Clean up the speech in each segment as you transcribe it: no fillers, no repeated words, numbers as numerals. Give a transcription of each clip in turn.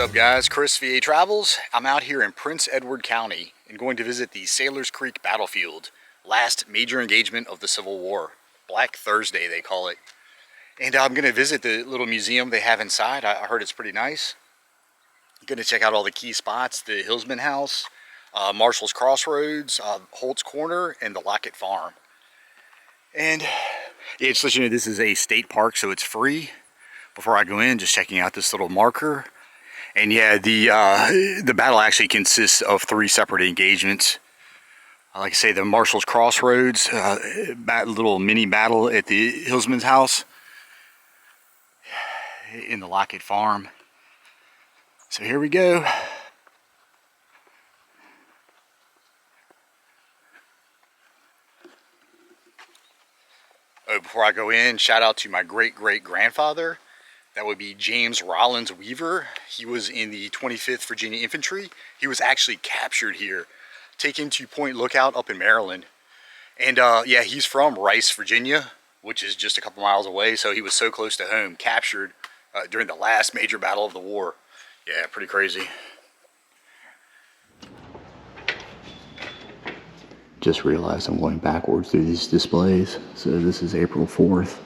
up, guys? Chris VA Travels. I'm out here in Prince Edward County and going to visit the Saylor's Creek battlefield, last major engagement of the Civil War. Black Thursday, they call it. And I'm going to visit the little museum they have inside. I heard it's pretty nice. I'm going to check out all the key spots, the Hillsman House, Marshall's Crossroads, Holt's Corner, and the Lockett Farm. And yeah, just let you know, this is a state park, so it's free. Before I go in, just checking out this little marker. And yeah, the battle actually consists of 3 separate engagements. Like I say, the Marshall's Crossroads, little mini battle at the Hillsman's House, in the Lockett Farm. So here we go. Oh, before I go in, shout out to my great-great-grandfather. That would be James Rollins Weaver. He was in the 25th Virginia Infantry. He was actually captured here, taken to Point Lookout up in Maryland. And yeah, he's from Rice, Virginia, which is just a couple miles away. So he was so close to home, captured during the last major battle of the war. Yeah, pretty crazy. Just realized I'm going backwards through these displays. So this is April 4th.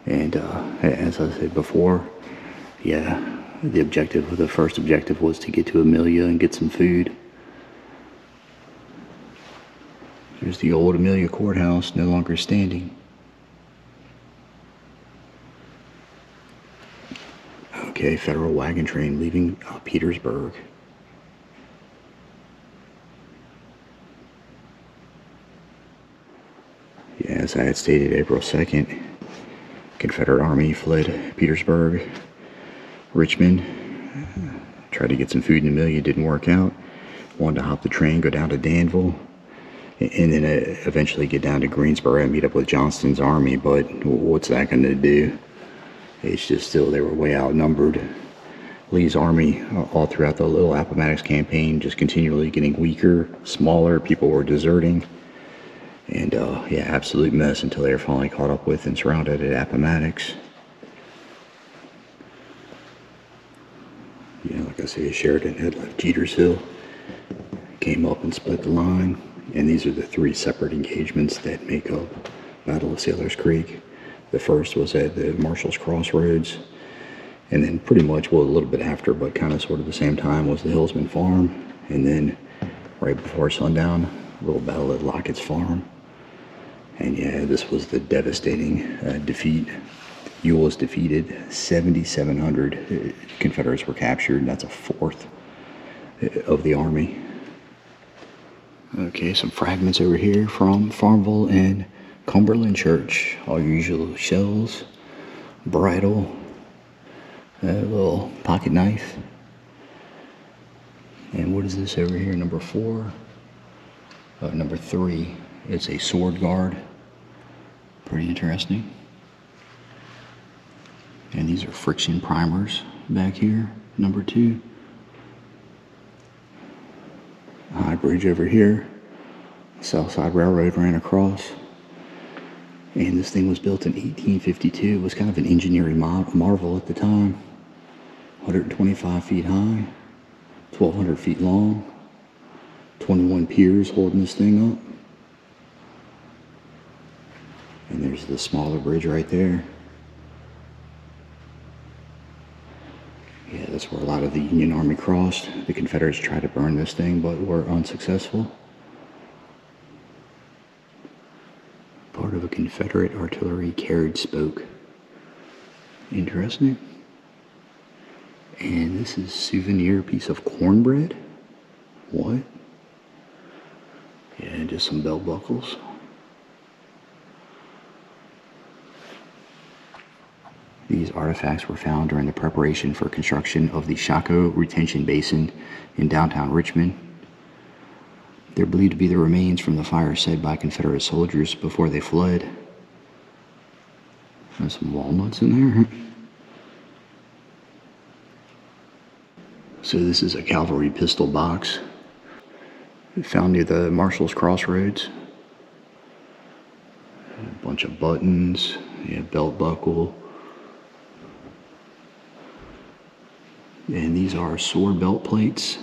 And as I said before, yeah, the first objective was to get to Amelia and get some food. There's the old Amelia courthouse, no longer standing. Okay, federal wagon train leaving Petersburg. Yeah, as I had stated, April 2nd. Confederate Army fled Petersburg, Richmond, tried to get some food in Amelia, didn't work out, wanted to hop the train, go down to Danville, and then eventually get down to Greensboro and meet up with Johnston's army. But what's that going to do? It's just still, they were way outnumbered. Lee's army, all throughout the Little Appomattox campaign, just continually getting weaker, smaller, people were deserting. And yeah, absolute mess until they were finally caught up with and surrounded at Appomattox. Yeah, like I say, Sheridan had left Jeter's Hill, came up and split the line. And these are the 3 separate engagements that make up Battle of Saylor's Creek. The first was at the Marshall's Crossroads. And then pretty much, well, a little bit after, but kind of sort of the same time, was the Hillsman Farm. And then right before sundown, a little battle at Lockett's Farm. And yeah, this was the devastating defeat. Ewell was defeated. 7,700 Confederates were captured. That's a fourth of the army. Okay, some fragments over here from Farmville and Cumberland Church. All your usual shells, bridle, a little pocket knife. And what is this over here? Number 4. Number 3. It's a sword guard. Pretty interesting. And these are friction primers back here. Number 2. A high bridge over here. South Side Railroad ran across. And this thing was built in 1852. It was kind of an engineering marvel at the time. 125 feet high. 1,200 feet long. 21 piers holding this thing up. And there's the smaller bridge right there. Yeah, that's where a lot of the Union Army crossed. The Confederates tried to burn this thing, but were unsuccessful. Part of a Confederate artillery carriage spoke. Interesting. And this is souvenir piece of cornbread. What? Yeah, just some belt buckles. These artifacts were found during the preparation for construction of the Chaco Retention Basin in downtown Richmond. They're believed to be the remains from the fire set by Confederate soldiers before they fled. There's some walnuts in there. So this is a cavalry pistol box found near the Marshall's Crossroads. A bunch of buttons, yeah, belt buckle. And these are sword belt plates.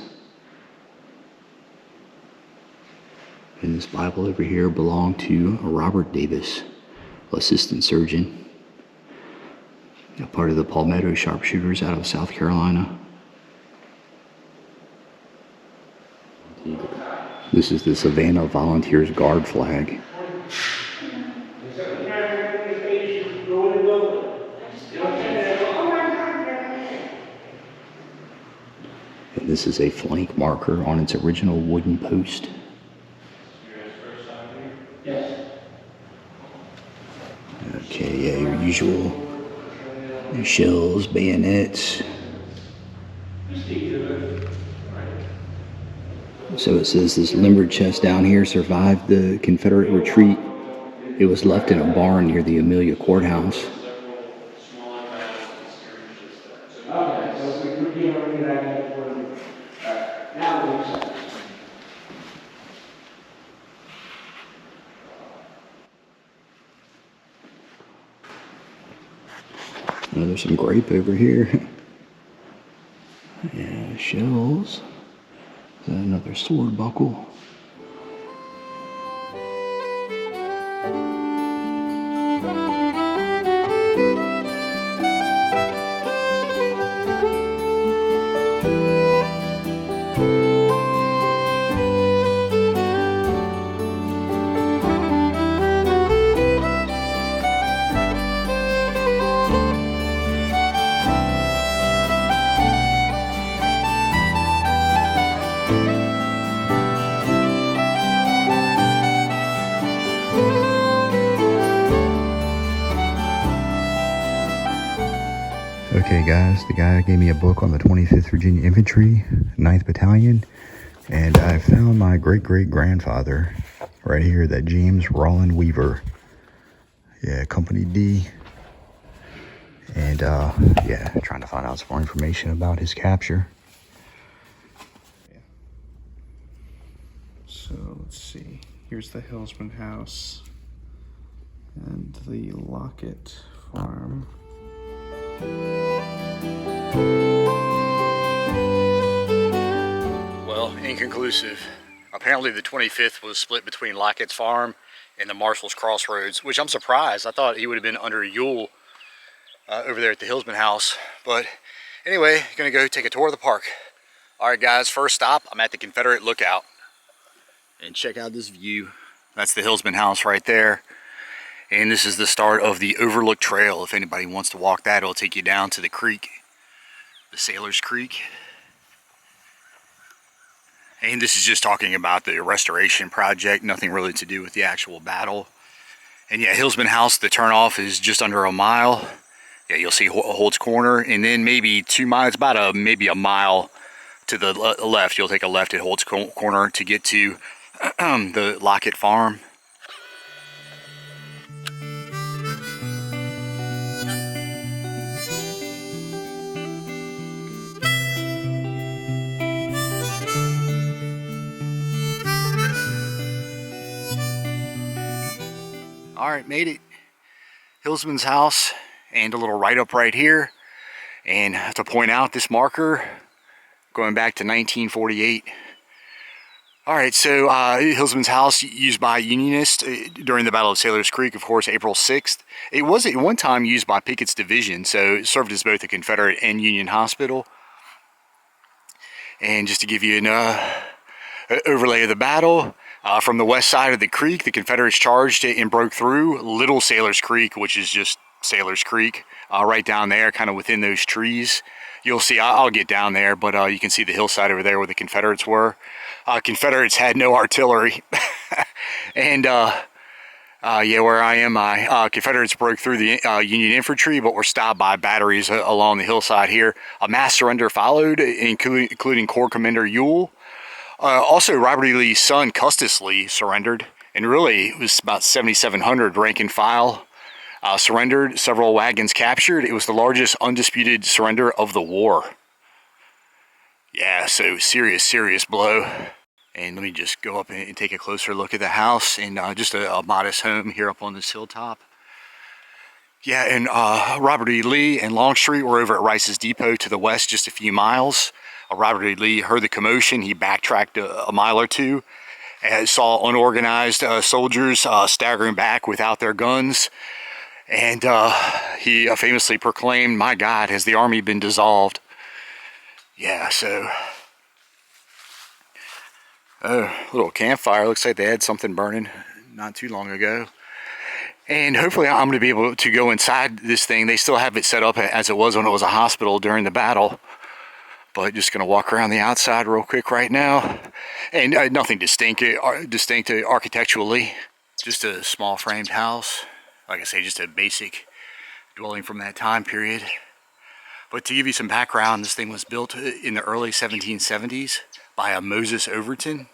And this Bible over here belonged to Robert Davis, assistant surgeon, a part of the Palmetto sharpshooters out of South Carolina. This is the Savannah Volunteers Guard flag. And this is a flank marker on its original wooden post. Okay, yeah, your usual shells, bayonets. So it says this limbered chest down here survived the Confederate retreat. It was left in a barn near the Amelia courthouse. Oh, there's some grape over here. Yeah, shells. Is that another sword buckle? Okay guys, the guy gave me a book on the 25th Virginia Infantry, 9th Battalion, and I found my great-great-grandfather right here, that James Rollin Weaver. Yeah, Company D. And yeah, trying to find out some more information about his capture. So let's see, here's the Hillsman House and the Lockett Farm. Well, inconclusive. Apparently the 25th was split between Lockett's Farm and the Marshall's Crossroads, which I'm surprised. I thought he would have been under Ewell over there at the Hillsman House. But anyway, gonna go take a tour of the park. All right guys, first stop, I'm at the Confederate Lookout. And check out this view. That's the Hillsman House right there. And this is the start of the Overlook Trail. If anybody wants to walk that, it'll take you down to the creek, the Saylor'S Creek. And this is just talking about the restoration project, nothing really to do with the actual battle. And yeah, Hillsman House, the turnoff is just under a mile. Yeah, you'll see Holt's Corner, and then maybe 2 miles, about maybe a mile to the left. You'll take a left at Holt's Corner to get to the Lockett Farm. All right, made it. Hillsman's house, and a little write-up right here. And I have to point out this marker going back to 1948. All right, so Hillsman's house used by Unionists during the Battle of Saylor's Creek, of course, April 6th. It was at one time used by Pickett's division, so it served as both a Confederate and Union hospital. And just to give you an overlay of the battle, from the west side of the creek, the Confederates charged and broke through Little Saylor's Creek, which is just Saylor's Creek, right down there, kind of within those trees. You'll see, I'll get down there, but you can see the hillside over there where the Confederates were. Confederates had no artillery. And yeah, where I am, Confederates broke through the Union infantry, but were stopped by batteries along the hillside here. A mass surrender followed, including Corps Commander Ewell. Also, Robert E. Lee's son, Custis Lee, surrendered, and really it was about 7,700 rank and file surrendered, several wagons captured. It was the largest undisputed surrender of the war. Yeah, so serious blow. And let me just go up and take a closer look at the house, and just a modest home here up on this hilltop. Yeah, and Robert E. Lee and Longstreet were over at Rice's Depot to the west, just a few miles. Robert E. Lee heard the commotion. He backtracked a mile or two and saw unorganized soldiers staggering back without their guns. And he famously proclaimed, "My God, has the army been dissolved?" Yeah, so... Oh, little campfire. Looks like they had something burning not too long ago. And hopefully I'm going to be able to go inside this thing. They still have it set up as it was when it was a hospital during the battle. But just going to walk around the outside real quick right now. And nothing distinct architecturally. Just a small framed house. Like I say, just a basic dwelling from that time period. But to give you some background, this thing was built in the early 1770s by a Moses Overton.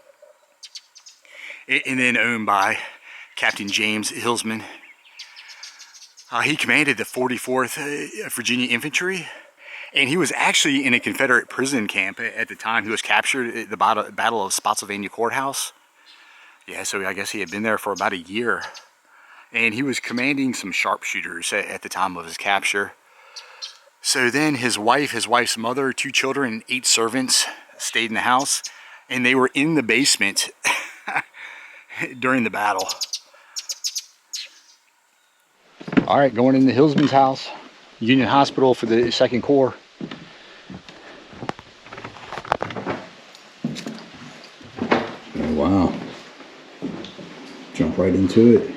And then owned by Captain James Hillsman. He commanded the 44th Virginia Infantry, and he was actually in a Confederate prison camp at the time he was captured at the Battle of Spotsylvania Courthouse. Yeah, so I guess he had been there for about a year. And he was commanding some sharpshooters at the time of his capture. So then his wife's mother, 2 children, and 8 servants stayed in the house, and they were in the basement during the battle. All right, going in the Hillsman's house, Union Hospital for the 2nd Corps. Oh, wow. Jump right into it.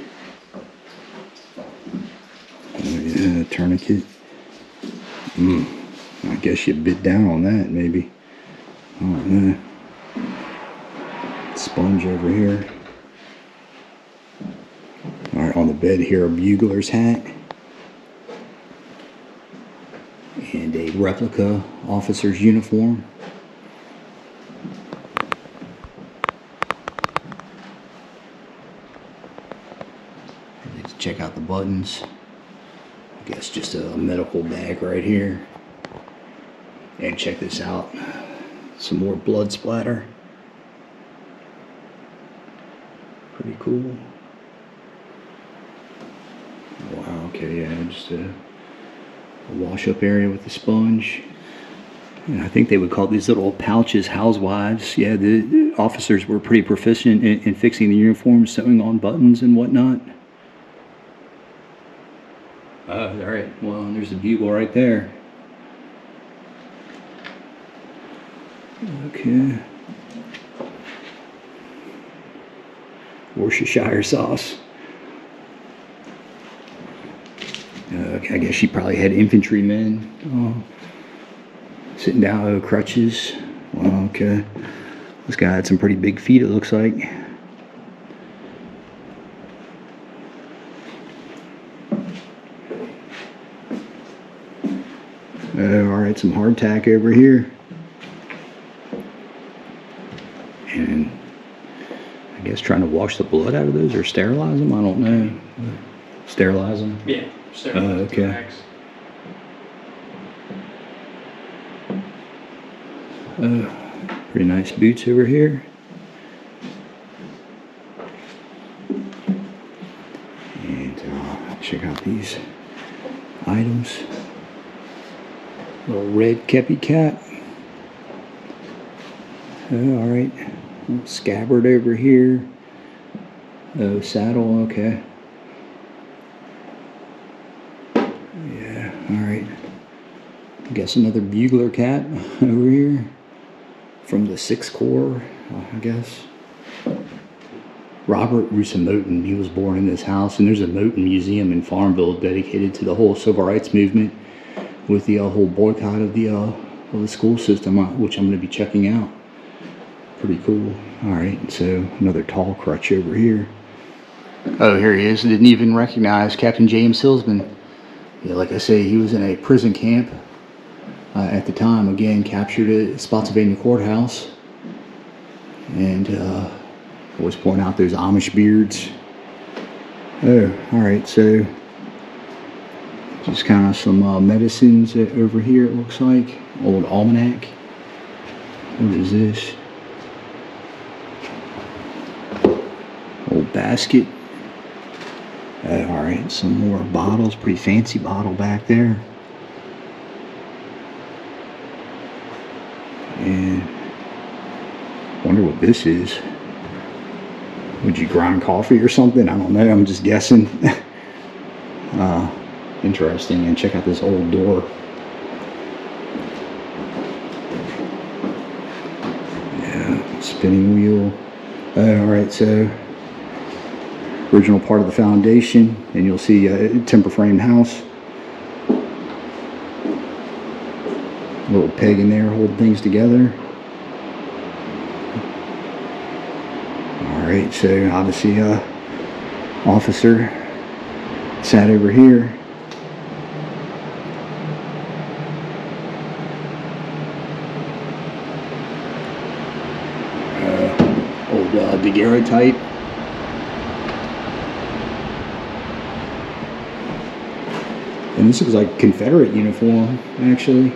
Oh, yeah, tourniquet. I guess you bit down on that, maybe. I don't know. Sponge over here. Alright, on the bed here, a bugler's hat. And a replica officer's uniform. Let's check out the buttons. I guess just a medical bag right here. And check this out. Some more blood splatter. Pretty cool. Wow, okay, yeah, just a wash-up area with a sponge. And I think they would call these little pouches housewives. Yeah, the officers were pretty proficient in fixing the uniforms, sewing on buttons and whatnot. All right, well, there's the bugle right there. Okay. Worcestershire sauce. Okay, I guess she probably had infantrymen sitting down, crutches. Well, okay. This guy had some pretty big feet, it looks like. Alright, some hardtack over here. And I guess trying to wash the blood out of those or sterilize them? I don't know. Sterilize them? Yeah, sterilize okay. bags. Pretty nice boots over here. And check out these items. Little red kepi cap. Alright. Scabbard over here. Oh, saddle, okay. Yeah, alright. I guess another bugler cap over here. From the 6th Corps, I guess. Robert Russa Moten, he was born in this house, and there's a Moten Museum in Farmville dedicated to the whole civil rights movement with the whole boycott of the school system, which I'm going to be checking out. Pretty cool. Alright, so another tall crutch over here. Oh, here he is. Didn't even recognize Captain James Hillsman. Yeah, like I say, he was in a prison camp at the time, again, captured at Spotsylvania Courthouse. And always point out those Amish beards. Oh, alright, so just kind of some medicines over here, it looks like. Old almanac. What is this? Old basket. All right, some more bottles. Pretty fancy bottle back there. And wonder what this is. Would you grind coffee or something? I don't know. I'm just guessing. Interesting. And check out this old door. Yeah, spinning wheel. All right, so original part of the foundation, and you'll see a timber frame house. A little peg in there holding things together. All right, so obviously officer sat over here. Old daguerreotype. And this looks like Confederate uniform, actually.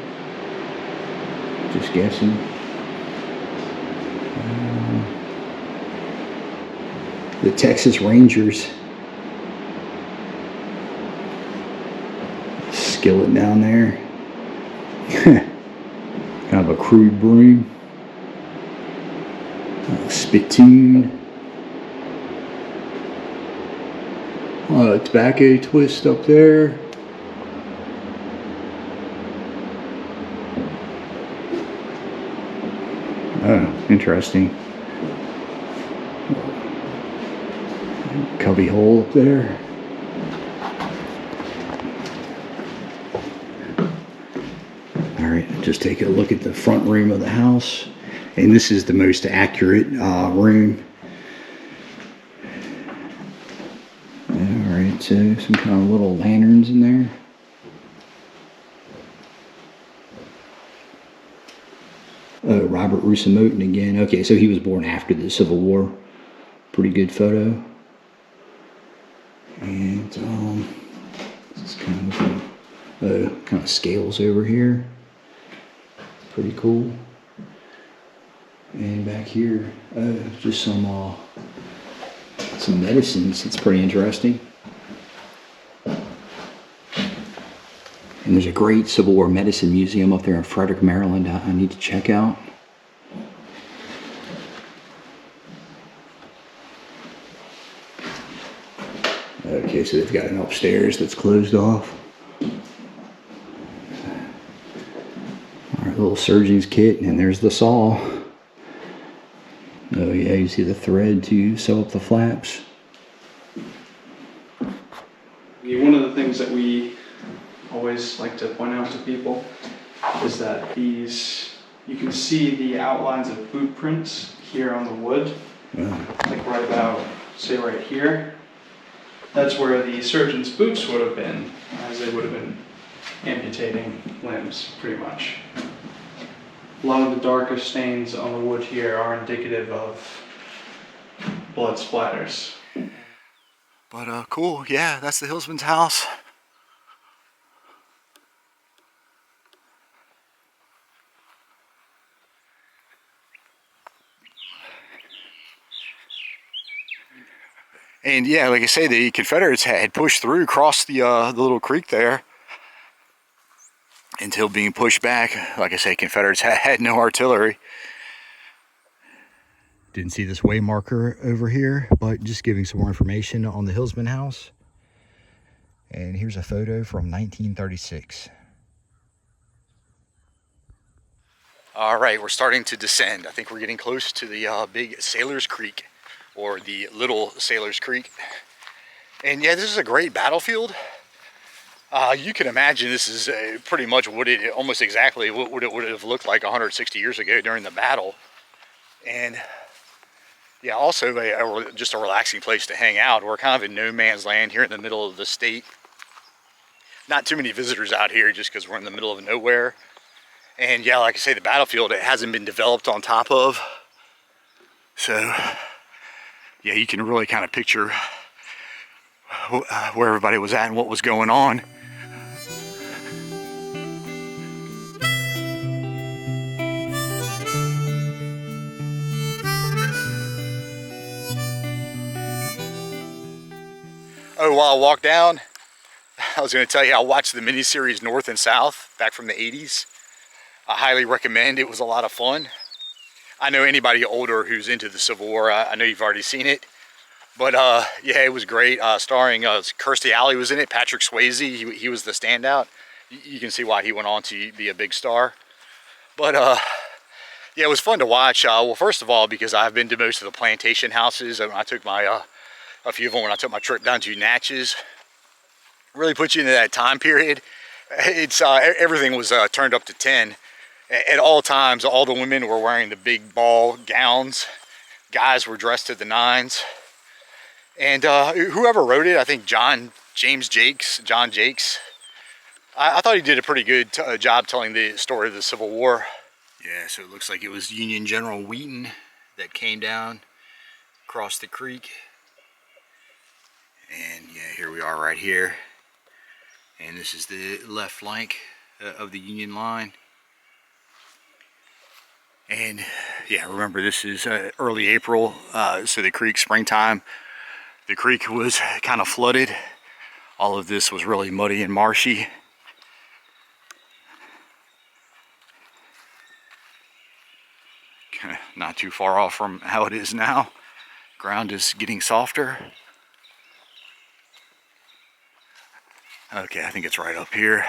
Just guessing. The Texas Rangers. Skillet down there. Kind of a crude broom. Spittoon. Tobacco twist up there. Oh, interesting. Cubby hole up there. Alright, just taking a look at the front room of the house. And this is the most accurate room. Alright, so some kind of little lanterns in there. Oh, Robert Rusamotin again. Okay, so he was born after the Civil War. Pretty good photo. And this is kind of scales over here. Pretty cool. And back here, just some medicines. It's pretty interesting. And there's a great Civil War medicine museum up there in Frederick, Maryland I need to check out. Okay, so they've got an upstairs that's closed off. Alright, little surgeon's kit, and there's the saw. Oh yeah, you see the thread to sew up the flaps. One of the things that we always like to point out to people is that these, you can see the outlines of boot prints here on the wood. Like right about, say right here. That's where the surgeon's boots would have been, as they would have been amputating limbs, pretty much. A lot of the darker stains on the wood here are indicative of blood splatters. But cool, yeah, that's the Hillsman's house. And yeah, like I say, the Confederates had pushed through, crossed the little creek there, until being pushed back. Like I say, Confederates had no artillery. Didn't see this way marker over here, but just giving some more information on the Hillsman House. And here's a photo from 1936. All right, we're starting to descend. I think we're getting close to the big Saylor'S Creek, or the little Saylor'S Creek. And yeah, this is a great battlefield. You can imagine this is pretty much almost exactly what it would have looked like 160 years ago during the battle. And yeah, also just a relaxing place to hang out. We're kind of in no man's land here in the middle of the state. Not too many visitors out here just because we're in the middle of nowhere. And yeah, like I say, the battlefield, it hasn't been developed on top of. So yeah, you can really kind of picture where everybody was at and what was going on. Oh, while I walked down, I was going to tell you I watched the miniseries North and South back from the 80s. I highly recommend. It was a lot of fun. I know anybody older who's into the Civil War, I know you've already seen it. But yeah, it was great. Starring Kirstie Alley was in it. Patrick Swayze, he was the standout. You can see why he went on to be a big star. But yeah, it was fun to watch. Well, first of all, because I've been to most of the plantation houses. I took my a few of them when I took my trip down to Natchez. Really put you into that time period. It's everything was turned up to 10. At all times, all the women were wearing the big ball gowns. Guys were dressed to the nines. And whoever wrote it, I think John Jakes, I thought he did a pretty good job telling the story of the Civil War. Yeah, so it looks like it was Union General Wheaton that came down, across the creek. And yeah, here we are right here. And this is the left flank of the Union line. And yeah, remember this is early April, so the creek, springtime. The creek was kind of flooded. All of this was really muddy and marshy. Kind of not too far off from how it is now. Ground is getting softer. Okay, I think it's right up here.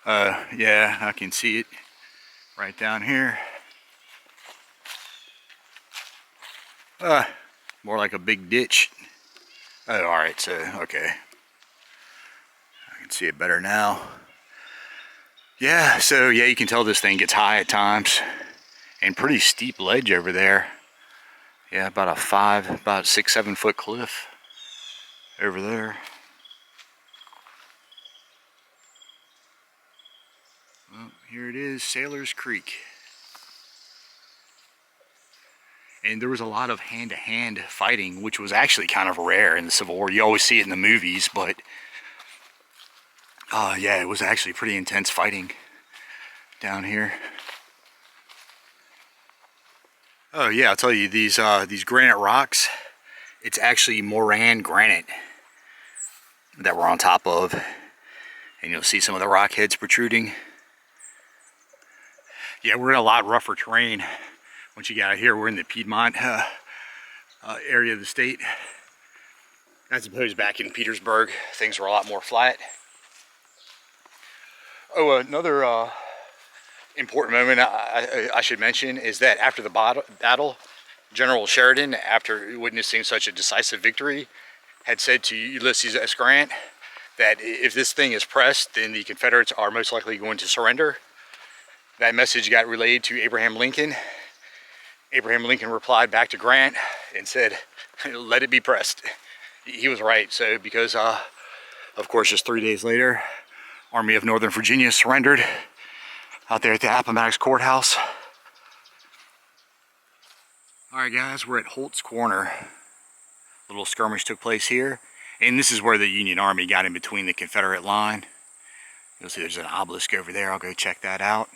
Yeah, I can see it right down here. More like a big ditch. Oh, alright, so, okay. I can see it better now. Yeah, so yeah, you can tell this thing gets high at times. And pretty steep ledge over there. Yeah, about 6, 7 foot cliff over there. Well, here it is, Saylor'S Creek. And there was a lot of hand-to-hand fighting, which was actually kind of rare in the Civil War. You always see it in the movies, but yeah, it was actually pretty intense fighting down here. Oh yeah, I'll tell you, these granite rocks, it's actually moraine granite that we're on top of. And you'll see some of the rock heads protruding. Yeah, we're in a lot rougher terrain. Once you get out here, we're in the Piedmont area of the state. As opposed back in Petersburg, things were a lot more flat. Oh, another important moment I should mention is that after the battle, General Sheridan, after witnessing such a decisive victory, had said to Ulysses S. Grant that if this thing is pressed, then the Confederates are most likely going to surrender. That message got relayed to Abraham Lincoln. Abraham Lincoln replied back to Grant and said, let it be pressed. He was right. So because, of course, just 3 days later, Army of Northern Virginia surrendered out there at the Appomattox Courthouse. All right, guys, we're at Holt's Corner. A little skirmish took place here. And this is where the Union Army got in between the Confederate line. You'll see there's an obelisk over there. I'll go check that out.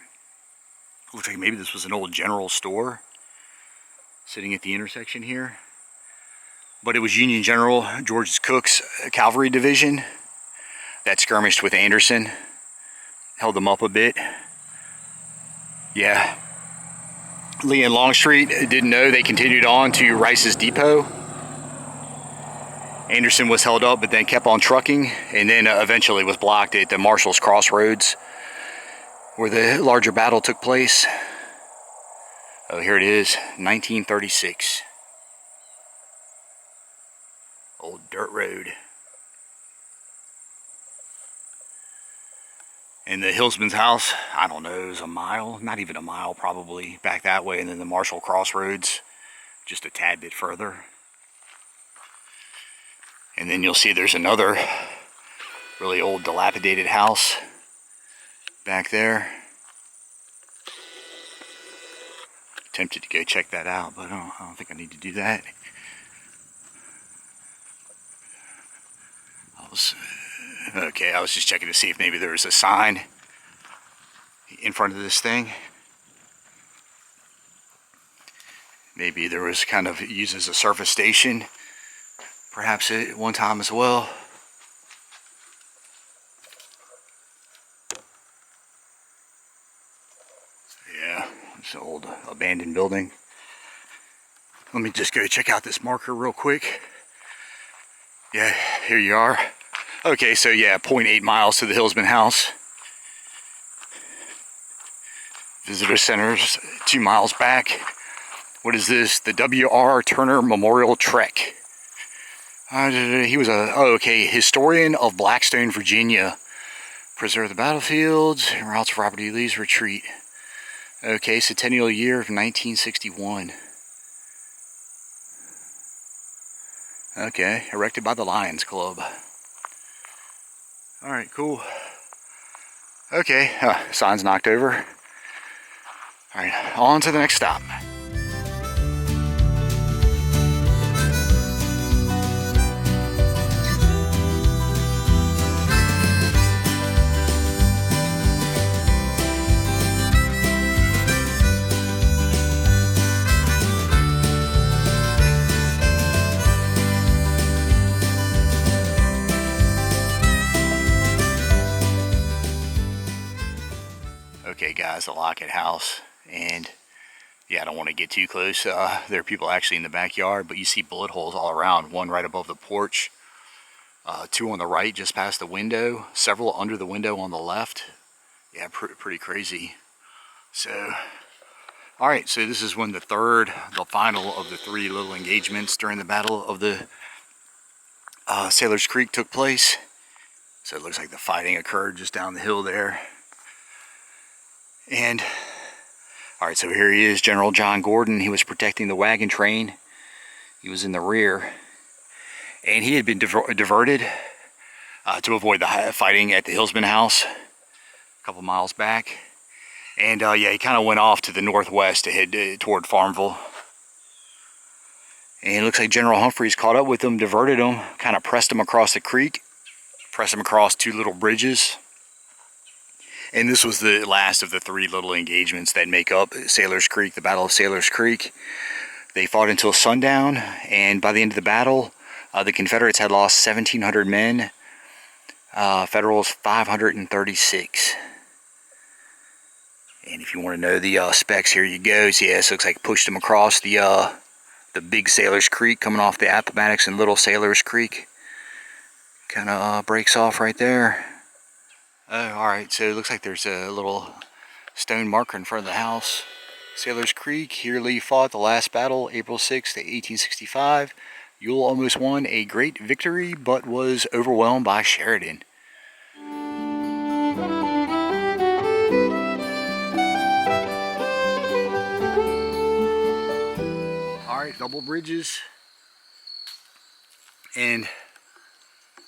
Looks like maybe this was an old general store sitting at the intersection here. But it was Union General George Cook's cavalry division that skirmished with Anderson. Held them up a bit. Yeah. Lee and Longstreet didn't know. They continued on to Rice's Depot. Anderson was held up, but then kept on trucking, and then eventually was blocked at the Marshall's Crossroads, where the larger battle took place. Oh, here it is, 1936. Old dirt road. And the Hillsman House, I don't know, is a mile, not even a mile probably, back that way, and then the Marshall Crossroads, just a tad bit further. And then you'll see there's another really old dilapidated house back there. Tempted to go check that out, but I don't think I need to do that. I was just checking to see if maybe there was a sign in front of this thing. Maybe there was kind of used as a service station perhaps at one time as well. Yeah, it's an old abandoned building. Let me just go check out this marker real quick. Yeah, here you are. Okay, so yeah, 0.8 miles to the Hillsman House. Visitor Center's 2 miles back. What is this? The W.R. Turner Memorial Trek. He was historian of Blackstone, Virginia. Preserve the battlefields, routes for Robert E. Lee's retreat. Okay, centennial year of 1961. Okay, erected by the Lions Club. Alright, cool. Okay, sign's knocked over. Alright, on to the next stop. Okay guys, the Lockett House, and yeah, I don't want to get too close. There are people actually in the backyard, but you see bullet holes all around. One right above the porch, two on the right just past the window, several under the window on the left. Yeah, pretty crazy. So, alright, so this is when the final of the 3 little engagements during the Battle of the Saylor's Creek took place. So it looks like the fighting occurred just down the hill there. And, alright, so here he is, General John Gordon. He was protecting the wagon train. He was in the rear. And he had been diverted to avoid the fighting at the Hillsman House a couple miles back. And, yeah, he kind of went off to the northwest to head toward Farmville. And it looks like General Humphreys caught up with him, diverted him, kind of pressed him across the creek, pressed him across 2 little bridges. And this was the last of the 3 little engagements that make up Saylor's Creek, the Battle of Saylor's Creek. They fought until sundown, and by the end of the battle, the Confederates had lost 1,700 men, Federals 536. And if you want to know the specs, here you go. So yeah, this looks like pushed them across the big Saylor's Creek, coming off the Appomattox and Little Saylor's Creek. Kind of breaks off right there. Alright, so it looks like there's a little stone marker in front of the house. Saylor's Creek, here Lee fought the last battle, April 6th, 1865. Ewell almost won a great victory, but was overwhelmed by Sheridan. Alright, double bridges. And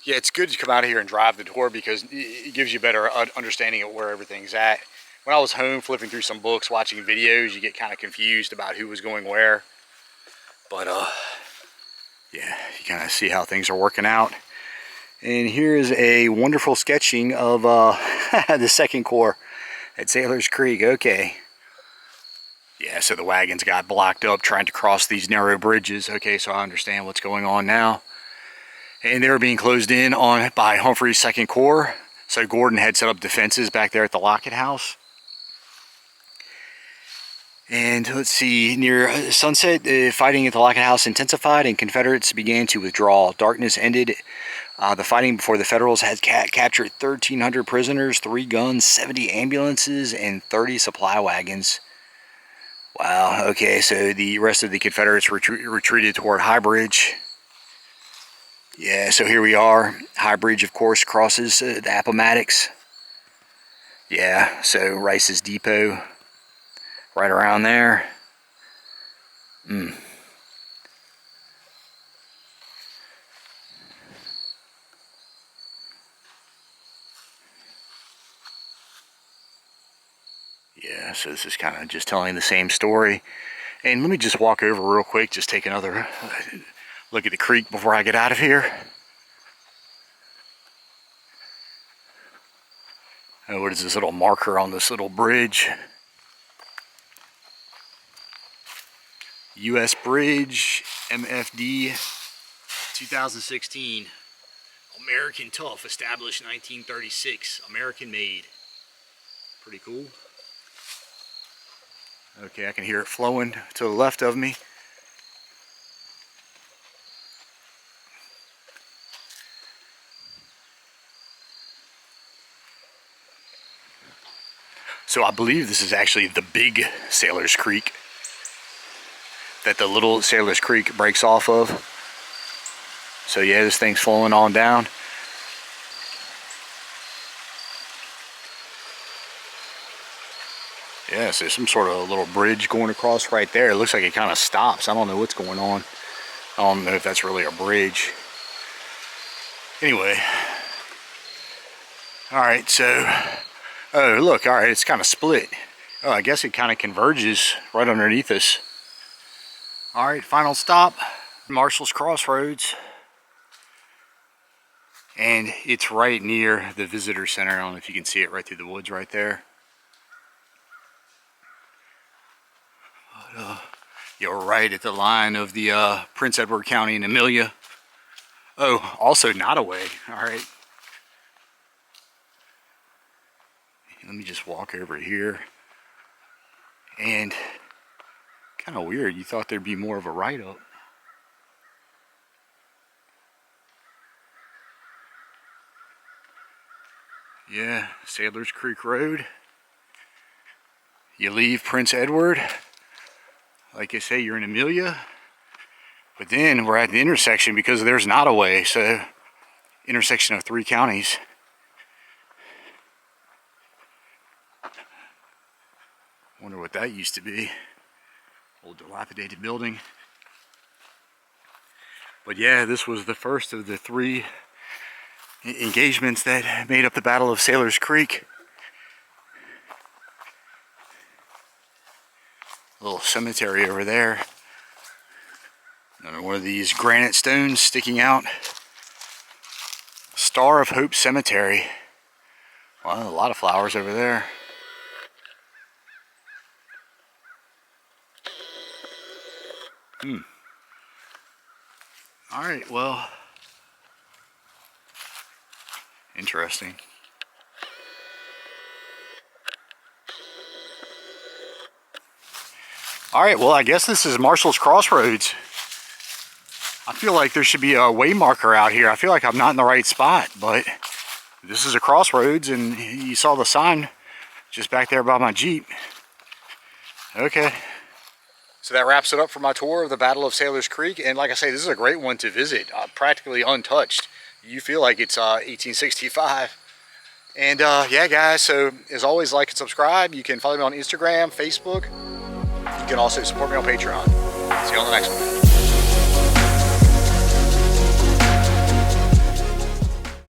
yeah, it's good to come out of here and drive the tour because it gives you a better understanding of where everything's at. When I was home flipping through some books, watching videos, you get kind of confused about who was going where. But yeah, you kind of see how things are working out. And here is a wonderful sketching of the 2nd Corps at Saylor's Creek. Okay. Yeah, so the wagons got blocked up trying to cross these narrow bridges. Okay, so I understand what's going on now. And they were being closed in on by Humphreys' 2nd Corps. So Gordon had set up defenses back there at the Lockett House. And let's see, near sunset, fighting at the Lockett House intensified and Confederates began to withdraw. Darkness ended the fighting before the Federals had captured 1,300 prisoners, 3 guns, 70 ambulances, and 30 supply wagons. Wow, okay, so the rest of the Confederates retreated toward High Bridge. Yeah, so here we are. High Bridge, of course, crosses the Appomattox. Yeah, so Rice's Depot, right around there. Yeah, so this is kind of just telling the same story. And let me just walk over real quick, just take another look at the creek before I get out of here. Oh, what is this little marker on this little bridge? U.S. Bridge, MFD 2016. American Tough, established 1936. American made. Pretty cool. Okay, I can hear it flowing to the left of me. So I believe this is actually the big Saylor's Creek that the little Saylor's Creek breaks off of. So yeah, this thing's flowing on down. Yeah, so there's some sort of a little bridge going across right there. It looks like it kind of stops. I don't know what's going on. I don't know if that's really a bridge. Anyway. Alright, so... Oh, look, alright, it's kind of split. Oh, I guess it kind of converges right underneath us. Alright, final stop. Marshall's Crossroads. And it's right near the visitor center. I don't know if you can see it right through the woods right there. But, you're right at the line of the Prince Edward County and Amelia. Oh, also Nottoway. Alright. Let me just walk over here. And kind of weird, you thought there'd be more of a write-up. Yeah, Saylor's Creek Road. You leave Prince Edward. Like I say, you're in Amelia. But then we're at the intersection because there's Nottoway, so intersection of 3 counties. Wonder what that used to be. Old dilapidated building. But yeah, this was the first of the 3 engagements that made up the Battle of Saylor's Creek. A little cemetery over there. Another one of these granite stones sticking out. Star of Hope Cemetery. Well, a lot of flowers over there. Alright, well, interesting. Alright, well, I guess this is Marshall's Crossroads. I feel like there should be a way marker out here. I feel like I'm not in the right spot, but this is a crossroads, and you saw the sign just back there by my Jeep. Okay. So that wraps it up for my tour of the Battle of Saylor's Creek. And like I say, this is a great one to visit, practically untouched. You feel like it's 1865. And yeah, guys, so as always, like and subscribe. You can follow me on Instagram, Facebook. You can also support me on Patreon. See you on the next one.